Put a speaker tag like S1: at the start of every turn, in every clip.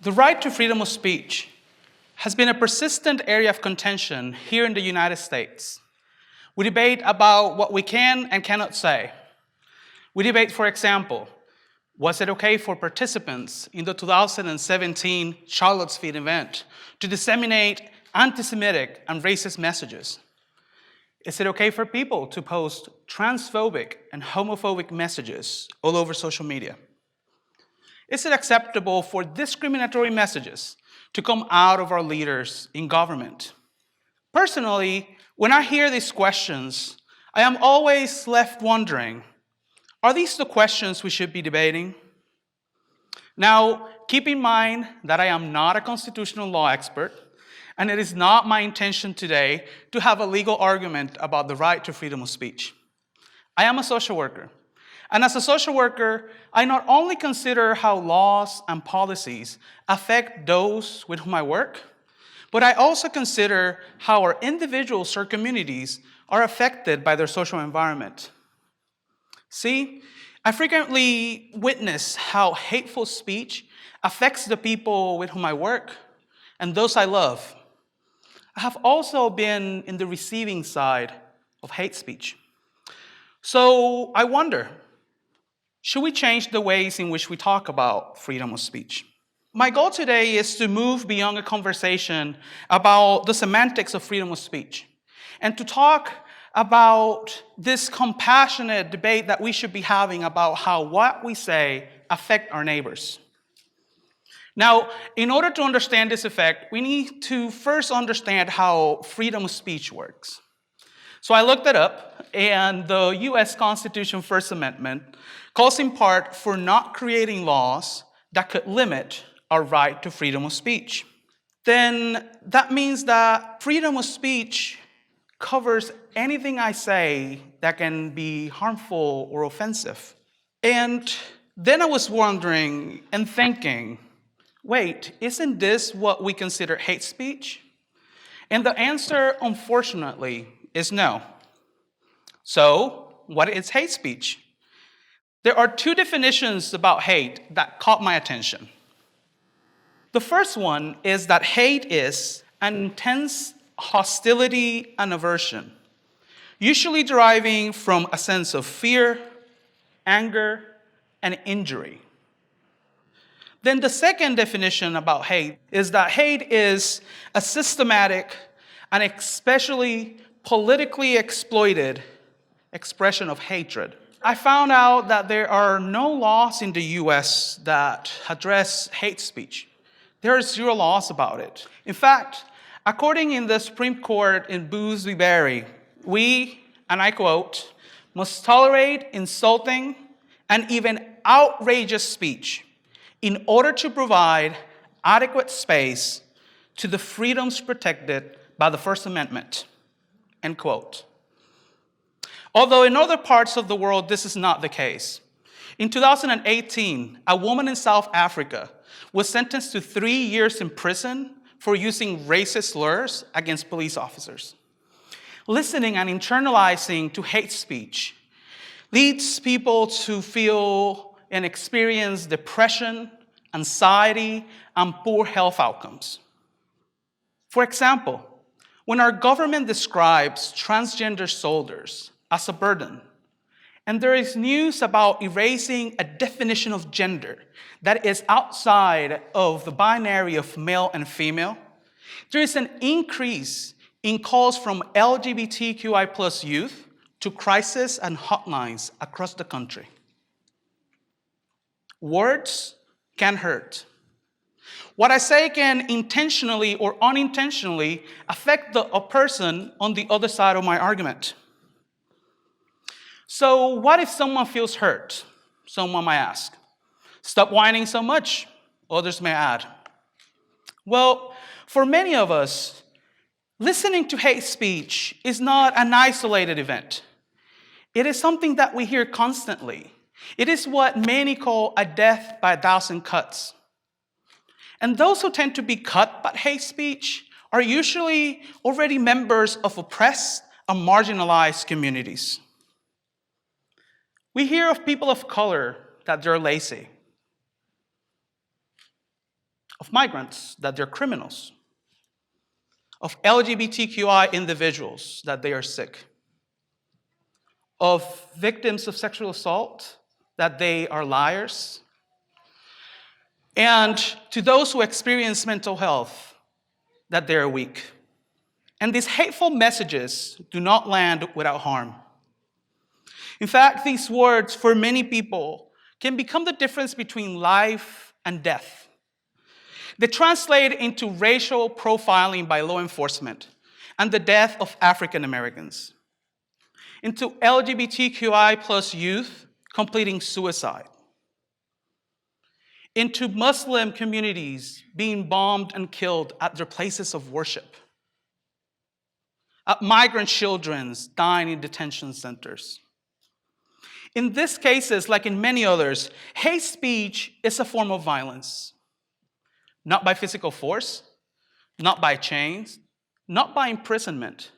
S1: The right to freedom of speech has been a persistent area of contention here in the United States. We debate about what we can and cannot say. We debate, for example, was it okay for participants in the 2017 Charlottesville event to disseminate anti-Semitic and racist messages? Is it okay for people to post transphobic and homophobic messages all over social media? Is it acceptable for discriminatory messages to come out of our leaders in government? Personally, when I hear these questions, I am always left wondering, are these the questions we should be debating? Now, keep in mind that I am not a constitutional law expert, and it is not my intention today to have a legal argument about the right to freedom of speech. I am a social worker, and as a social worker, I not only consider how laws and policies affect those with whom I work, but I also consider how our individuals or communities are affected by their social environment. See, I frequently witness how hateful speech affects the people with whom I work and those I love. I have also been in the receiving side of hate speech. So I wonder, should we change the ways in which we talk about freedom of speech? My goal today is to move beyond a conversation about the semantics of freedom of speech and to talk about this compassionate debate that we should be having about how what we say affect our neighbors. Now, in order to understand this effect, we need to first understand how freedom of speech works. So I looked it up, and the US Constitution First Amendment calls in part for not creating laws that could limit our right to freedom of speech. Then that means that freedom of speech covers anything I say that can be harmful or offensive. And then I was wondering and thinking, wait, isn't this what we consider hate speech? And the answer, unfortunately, is no. So, what is hate speech? There are two definitions about hate that caught my attention. The first one is that hate is an intense hostility and aversion, usually deriving from a sense of fear, anger, and injury. Then the second definition about hate is that hate is a systematic and especially politically exploited expression of hatred. I found out that there are no laws in the US that address hate speech. There are zero laws about it. In fact, according in the Supreme Court in Booz v. Berry, we, and I quote, must tolerate insulting and even outrageous speech in order to provide adequate space to the freedoms protected by the First Amendment, end quote. Although in other parts of the world, this is not the case. In 2018, a woman in South Africa was sentenced to 3 years in prison for using racist slurs against police officers. Listening and internalizing to hate speech leads people to feel and experience depression, anxiety, and poor health outcomes. For example, when our government describes transgender soldiers as a burden, and there is news about erasing a definition of gender that is outside of the binary of male and female, there is an increase in calls from LGBTQI+ youth to crisis and hotlines across the country. Words can hurt. What I say can intentionally or unintentionally affect a person on the other side of my argument. So what if someone feels hurt? Someone might ask. Stop whining so much, others may add. Well, for many of us, listening to hate speech is not an isolated event. It is something that we hear constantly. It is what many call a death by a thousand cuts. And those who tend to be cut by hate speech are usually already members of oppressed and marginalized communities. We hear of people of color that they're lazy. of migrants, that they're criminals, of LGBTQI individuals, that they are sick, of victims of sexual assault, that they are liars, and to those who experience mental health, that they are weak. And these hateful messages do not land without harm. In fact, these words, for many people, can become the difference between life and death. They translate into racial profiling by law enforcement and the death of African Americans, into LGBTQI plus youth completing suicide, into Muslim communities being bombed and killed at their places of worship, at migrant children dying in detention centers. In these cases, like in many others, hate speech is a form of violence. Not by physical force, not by chains, not by imprisonment,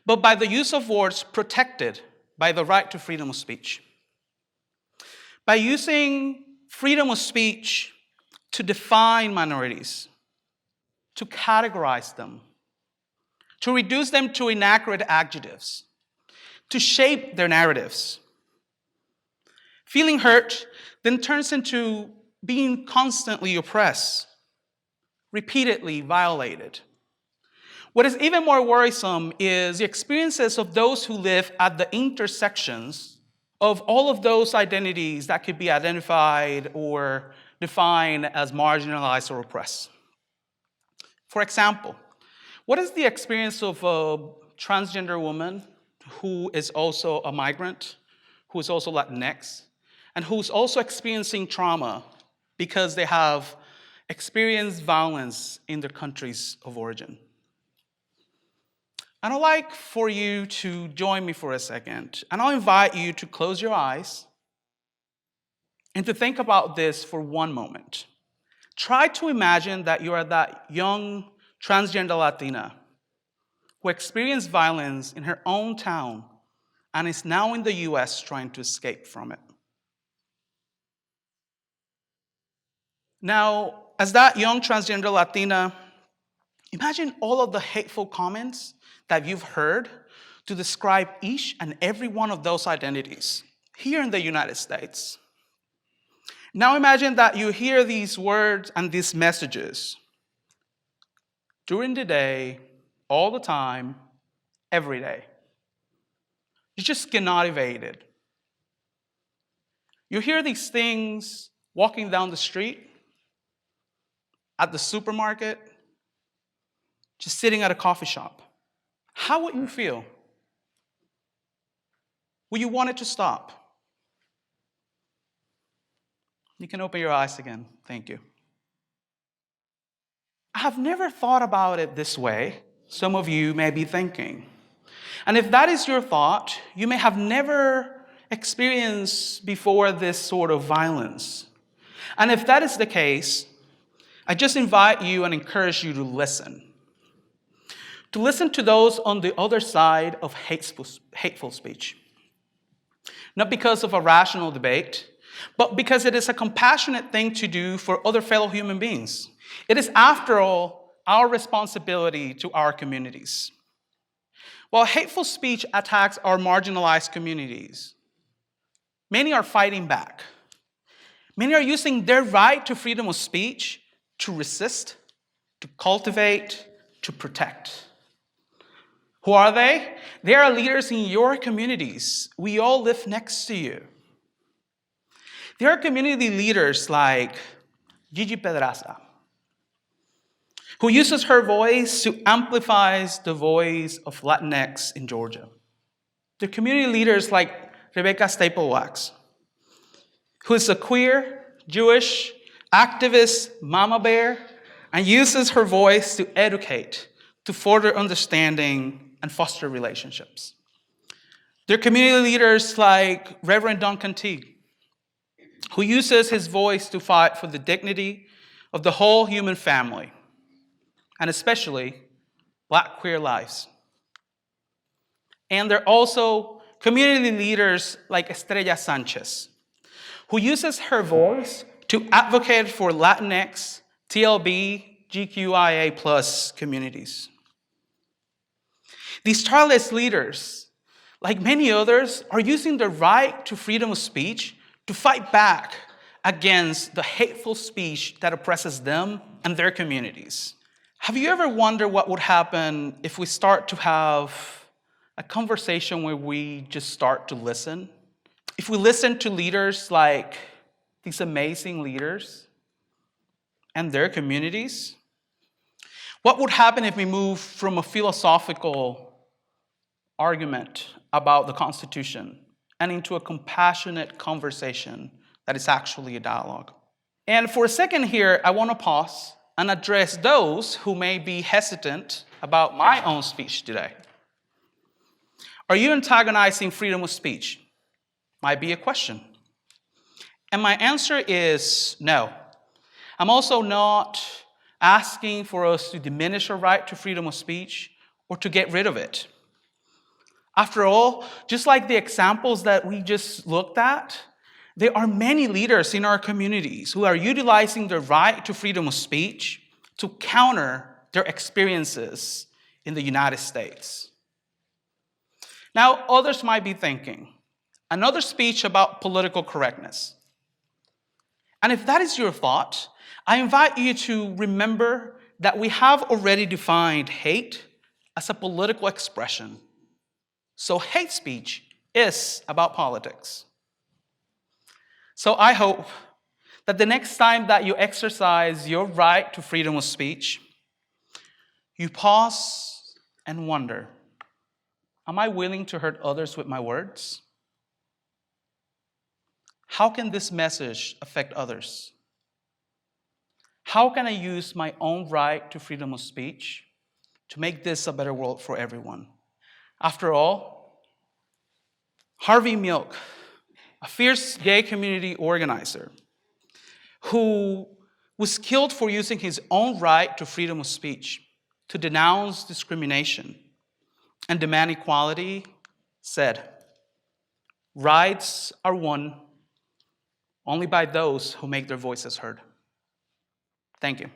S1: but by the use of words protected by the right to freedom of speech. By using freedom of speech to define minorities, to categorize them, to reduce them to inaccurate adjectives, to shape their narratives. Feeling hurt then turns into being constantly oppressed, repeatedly violated. What is even more worrisome is the experiences of those who live at the intersections of all of those identities that could be identified or defined as marginalized or oppressed. For example, what is the experience of a transgender woman who is also a migrant, who is also Latinx, and who's also experiencing trauma because they have experienced violence in their countries of origin? And I'd like for you to join me for a second, and I'll invite you to close your eyes and to think about this for one moment. Try to imagine that you are that young transgender Latina who experienced violence in her own town and is now in the US trying to escape from it. Now, as that young transgender Latina, imagine all of the hateful comments that you've heard to describe each and every one of those identities here in the United States. Now imagine that you hear these words and these messages during the day, all the time, every day. You just cannot evade it. You hear these things walking down the street, at the supermarket, just sitting at a coffee shop. How would you feel? Would you want it to stop? You can open your eyes again. Thank you. I have never thought about it this way, some of you may be thinking. And if that is your thought, you may have never experienced before this sort of violence. And if that is the case, I just invite you and encourage you to listen. To listen to those on the other side of hateful speech. Not because of a rational debate, but because it is a compassionate thing to do for other fellow human beings. It is, after all, our responsibility to our communities. While hateful speech attacks our marginalized communities, many are fighting back. Many are using their right to freedom of speech to resist, to cultivate, to protect. Who are they? They are leaders in your communities. We all live next to you. There are community leaders like Gigi Pedraza, who uses her voice to amplify the voice of Latinx in Georgia. There are community leaders like Rebecca Staple-Wax, who is a queer, Jewish, activist mama bear and uses her voice to educate, to further understanding and foster relationships. There are community leaders like Reverend Duncan Teague, who uses his voice to fight for the dignity of the whole human family, and especially Black queer lives. And there are also community leaders like Estrella Sanchez, who uses her voice to advocate for Latinx TLB, GQIA plus communities. These tireless leaders, like many others, are using their right to freedom of speech to fight back against the hateful speech that oppresses them and their communities. Have you ever wondered what would happen if we start to have a conversation where we just start to listen? If we listen to leaders like these amazing leaders and their communities? What would happen if we move from a philosophical argument about the Constitution and into a compassionate conversation that is actually a dialogue? And for a second here, I want to pause and address those who may be hesitant about my own speech today. Are you antagonizing freedom of speech? Might be a question. And my answer is no. I'm also not asking for us to diminish our right to freedom of speech or to get rid of it. After all, just like the examples that we just looked at, there are many leaders in our communities who are utilizing their right to freedom of speech to counter their experiences in the United States. Now, others might be thinking, another speech about political correctness. And if that is your thought, I invite you to remember that we have already defined hate as a political expression. So hate speech is about politics. So I hope that the next time that you exercise your right to freedom of speech, you pause and wonder, am I willing to hurt others with my words? How can this message affect others? How can I use my own right to freedom of speech to make this a better world for everyone? After all, Harvey Milk, a fierce gay community organizer who was killed for using his own right to freedom of speech to denounce discrimination and demand equality, said, "Rights are won only by those who make their voices heard." Thank you.